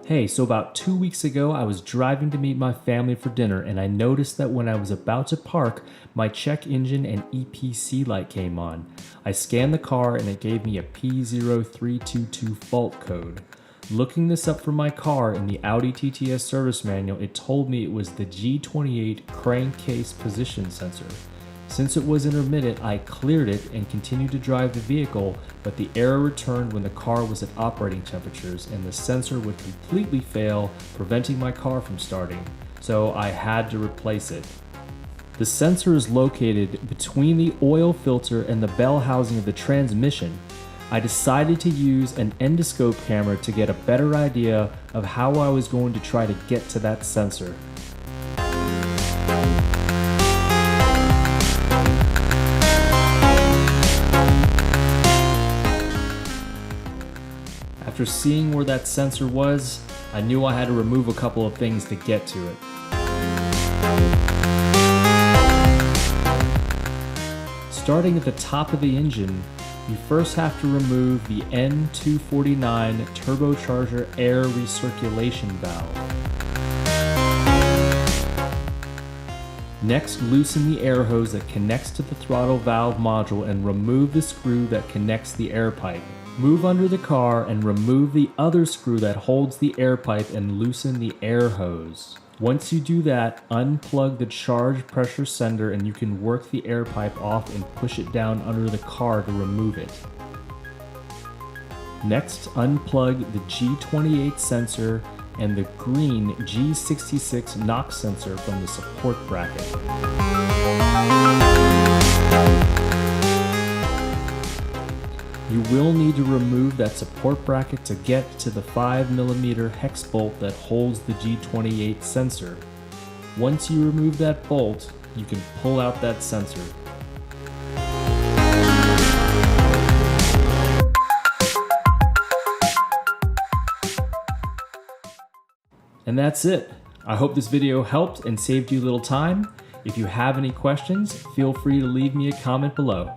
Hey, so about 2 weeks ago, I was driving to meet my family for dinner, and I noticed that when I was about to park, my check engine and EPC light came on. I scanned the car and it gave me a P0322 fault code. Looking this up for my car in the Audi TTS service manual, it told me it was the G28 crankcase position sensor. Since it was intermittent, I cleared it and continued to drive the vehicle, but the error returned when the car was at operating temperatures and the sensor would completely fail, preventing my car from starting. So I had to replace it. The sensor is located between the oil filter and the bell housing of the transmission. I decided to use an endoscope camera to get a better idea of how I was going to try to get to that sensor. After seeing where that sensor was, I knew I had to remove a couple of things to get to it. Starting at the top of the engine, you first have to remove the N249 turbocharger air recirculation valve. Next, loosen the air hose that connects to the throttle valve module and remove the screw that connects the air pipe. Move under the car and remove the other screw that holds the air pipe and loosen the air hose. Once you do that, unplug the charge pressure sender and you can work the air pipe off and push it down under the car to remove it. Next, unplug the G28 sensor and the green G66 NOx sensor from the support bracket. You will need to remove that support bracket to get to the 5mm hex bolt that holds the G28 sensor. Once you remove that bolt, you can pull out that sensor. And that's it. I hope this video helped and saved you a little time. If you have any questions, feel free to leave me a comment below.